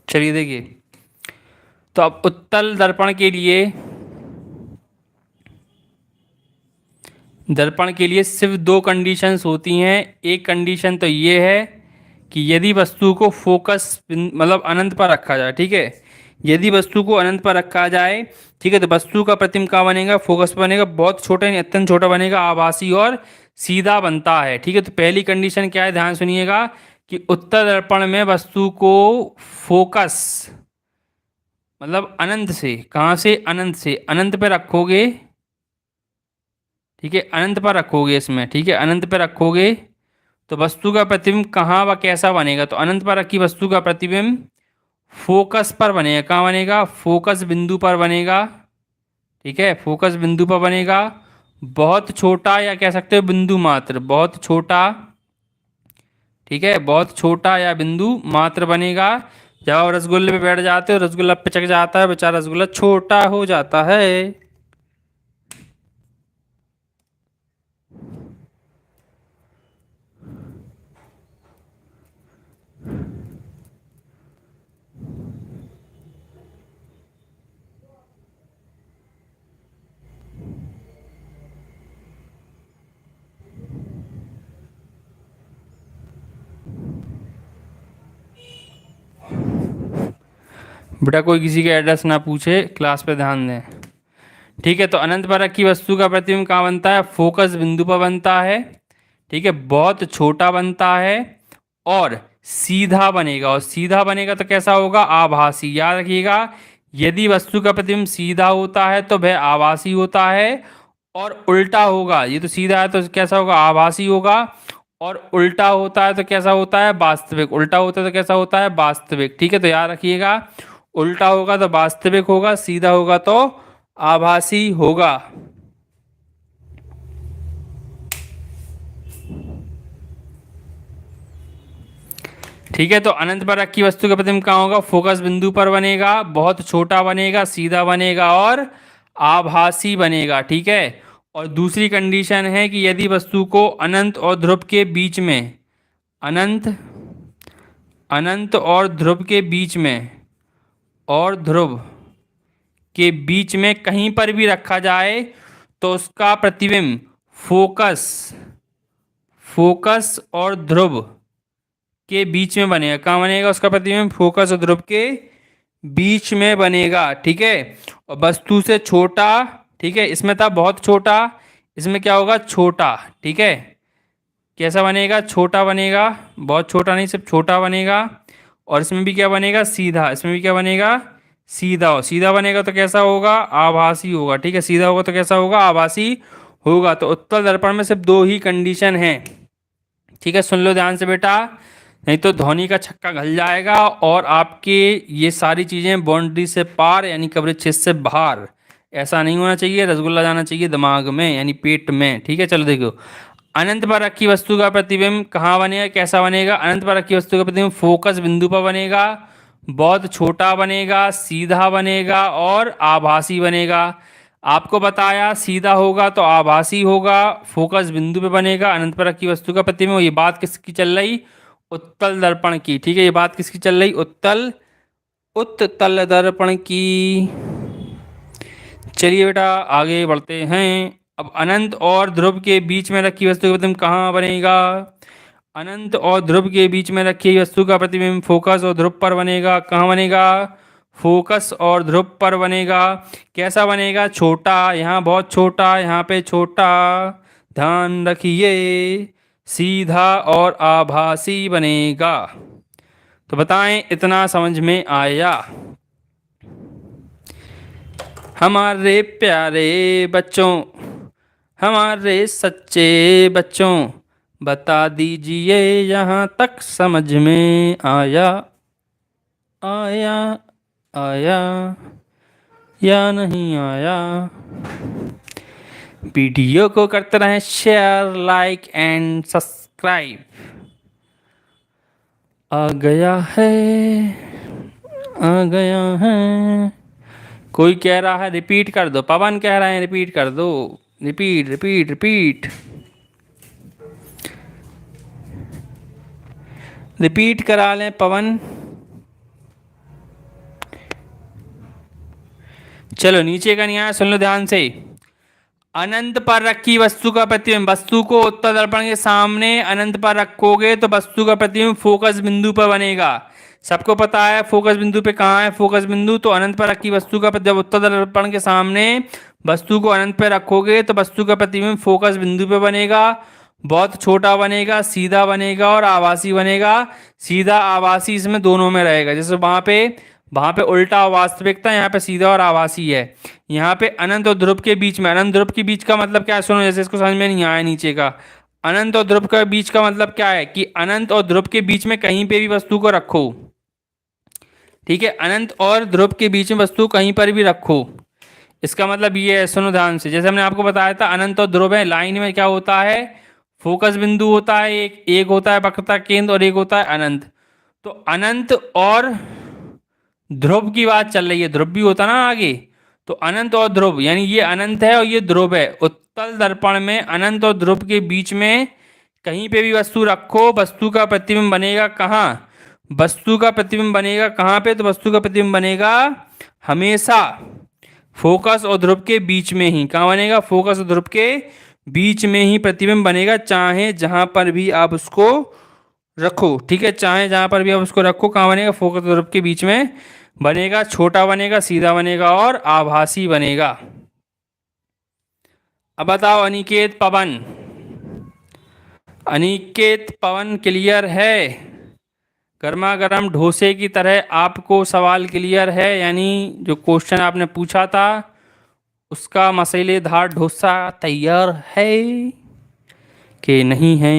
चलिए देखिए, तो अब उत्तल दर्पण के लिए सिर्फ दो कंडीशंस होती हैं। एक कंडीशन तो ये है कि यदि वस्तु को मतलब अनंत पर रखा जाए, ठीक है। यदि वस्तु को अनंत पर रखा जाए, ठीक है, तो वस्तु का प्रतिबिंब कहाँ बनेगा? फोकस पर बनेगा। बहुत छोटा यानी अत्यंत छोटा बनेगा, आभासी और सीधा बनता है, ठीक है। तो पहली कंडीशन क्या है, ध्यान सुनिएगा, कि उत्तल दर्पण में वस्तु को फोकस मतलब अनंत से, कहाँ से? अनंत से, अनंत पे रखोगे, ठीक है, अनंत पर रखोगे इसमें, ठीक है, अनंत पर रखोगे तो वस्तु का प्रतिबिंब कहाँ व कैसा बनेगा? तो अनंत पर रखी वस्तु का प्रतिबिंब फोकस पर बनेगा। कहाँ बनेगा? फोकस बिंदु पर बनेगा, ठीक है, फोकस बिंदु पर बनेगा। बहुत छोटा या कह सकते हो बिंदु मात्र, बहुत छोटा, ठीक है, बहुत छोटा या बिंदु मात्र बनेगा। जब आप रसगुल्ले पे बैठ जाते हो, रसगुल्ला पिचक जाता है, बेचारा रसगुल्ला छोटा हो जाता है। बेटा कोई किसी का एड्रेस ना पूछे, क्लास पे ध्यान दें, ठीक है। तो अनंत पर रखी वस्तु का प्रतिबिंब कहाँ बनता है? फोकस बिंदु पर बनता है, ठीक है, बहुत छोटा बनता है और सीधा बनेगा। और सीधा बनेगा तो कैसा होगा? आभासी। याद रखिएगा, यदि वस्तु का प्रतिबिंब सीधा होता है तो वह आभासी होता है, और उल्टा होगा, ये तो सीधा है तो कैसा होगा? आभासी होगा। और उल्टा होता है तो कैसा होता है? वास्तविक। उल्टा होता है तो कैसा होता है? वास्तविक, ठीक है। तो याद रखिएगा, उल्टा होगा तो वास्तविक होगा, सीधा होगा तो आभासी होगा। ठीक है, तो अनंत पर रखी वस्तु का प्रतिबिंब कहाँ होगा? फोकस बिंदु पर बनेगा, बहुत छोटा बनेगा, सीधा बनेगा और आभासी बनेगा, ठीक है। और दूसरी कंडीशन है कि यदि वस्तु को अनंत और ध्रुव के बीच में, अनंत अनंत और ध्रुव के बीच में, और ध्रुव के बीच में कहीं पर भी रखा जाए तो उसका प्रतिबिंब फोकस फोकस और ध्रुव के बीच में बनेगा। कहाँ बनेगा उसका प्रतिबिंब? फोकस और ध्रुव के बीच में बनेगा, ठीक है। और वस्तु से छोटा, ठीक है, इसमें था बहुत छोटा, इसमें क्या होगा? छोटा, ठीक है। कैसा बनेगा? छोटा बनेगा, बहुत छोटा नहीं, सिर्फ छोटा बनेगा। और इसमें भी क्या बनेगा? सीधा। इसमें भी क्या बनेगा? सीधा। और सीधा बनेगा तो कैसा होगा? आभासी होगा, ठीक है। सीधा होगा तो कैसा होगा? आभासी होगा। तो उत्तल दर्पण में सिर्फ दो ही कंडीशन है, ठीक है। सुन लो ध्यान से बेटा, नहीं तो ध्वनि का छक्का घल जाएगा और आपके ये सारी चीज़ें बाउंड्री से पार यानी कवरेज क्षेत्र से बाहर। ऐसा नहीं होना चाहिए, रसगुल्ला जाना चाहिए दिमाग में यानी पेट में, ठीक है। चलो देखो, अनंत पर रखी वस्तु का प्रतिबिंब कहाँ बनेगा? कैसा बनेगा? अनंत पर रखी वस्तु का प्रतिबिंब फोकस बिंदु पर बनेगा, बहुत छोटा बनेगा, सीधा बनेगा और आभासी बनेगा। आपको बताया सीधा होगा तो आभासी होगा, फोकस बिंदु पे बनेगा, अनंत पर रखी वस्तु का प्रतिबिंब। ये बात किसकी चल रही? उत्तल दर्पण की, ठीक है। ये बात किसकी चल रही? उत्तल दर्पण की। चलिए बेटा आगे बढ़ते हैं। अब अनंत और ध्रुव के बीच में रखी वस्तु का प्रतिबिंब कहाँ बनेगा? अनंत और ध्रुव के बीच में रखी वस्तु का प्रतिबिंब फोकस और ध्रुव पर बनेगा। कहाँ बनेगा? फोकस और ध्रुव पर बनेगा। कैसा बनेगा? छोटा, यहाँ बहुत छोटा, यहाँ पे छोटा, ध्यान रखिए, सीधा और आभासी बनेगा। तो बताएं इतना समझ में आया? हमारे प्यारे बच्चों, हमारे सच्चे बच्चों, बता दीजिए यहाँ तक समझ में आया? आया आया या नहीं आया? वीडियो को करते रहें शेयर, लाइक एंड सब्सक्राइब। आ गया है, आ गया है। कोई कह रहा है रिपीट कर दो, पवन कह रहे हैं रिपीट कर दो, रिपीट रिपीट रिपीट रिपीट करा लें पवन। चलो नीचे का न्याय सुन लो ध्यान से। अनंत पर रखी वस्तु का प्रतिबिंब, वस्तु को उत्तल दर्पण के सामने अनंत पर रखोगे तो वस्तु का प्रतिबिंब फोकस बिंदु पर बनेगा। सबको पता है फोकस बिंदु पे कहाँ है फोकस बिंदु, तो अनंत पर रखी वस्तु का जब उत्तल दर्पण के सामने वस्तु को अनंत पे रखोगे तो वस्तु का प्रतिबिंब फोकस बिंदु पे बनेगा, बहुत छोटा बनेगा, सीधा बनेगा और आभासी बनेगा। सीधा आभासी इसमें दोनों में रहेगा, जैसे वहां पे उल्टा वास्तविकता, यहाँ पे सीधा और आभासी है। यहाँ पे अनंत और ध्रुव के बीच में, अनंत ध्रुव के बीच का मतलब क्या है सुनो, जैसे इसको समझ में नहीं आया नीचे का। अनंत और ध्रुव के बीच का मतलब क्या है कि अनंत और ध्रुव के बीच में कहीं पे भी वस्तु को रखो, ठीक है, अनंत और ध्रुव के बीच में वस्तु कहीं पर भी रखो। इसका मतलब ये है, सुनो ध्यान से, जैसे हमने आपको बताया था अनंत और ध्रुव है, लाइन में क्या होता है, फोकस बिंदु होता है, एक होता है वक्रता केंद्र और एक होता है अनंत। तो अनंत और ध्रुव की बात चल रही है, ध्रुव भी होता ना आगे, तो अनंत और ध्रुव, यानी ये अनंत है और ये ध्रुव है। उत्तल दर्पण में अनंत और ध्रुव के बीच में कहीं पे भी वस्तु रखो, वस्तु का प्रतिबिंब बनेगा कहाँ, वस्तु का प्रतिबिंब बनेगा कहाँ पे, तो वस्तु का प्रतिबिंब बनेगा हमेशा फोकस और ध्रुव के बीच में ही। कहाँ बनेगा, फोकस और ध्रुव के बीच में ही प्रतिबिंब बनेगा, चाहे जहां पर भी आप उसको रखो, ठीक है, चाहे जहां पर भी आप उसको रखो, कहाँ बनेगा, फोकस और ध्रुव के बीच में बनेगा, छोटा बनेगा, सीधा बनेगा और आभासी बनेगा। अब बताओ अनिकेत पवन, अनिकेत पवन क्लियर है, गर्मा गर्म डोसे की तरह आपको सवाल क्लियर है, यानी जो क्वेश्चन आपने पूछा था उसका मसालेदार डोसा तैयार है कि नहीं है।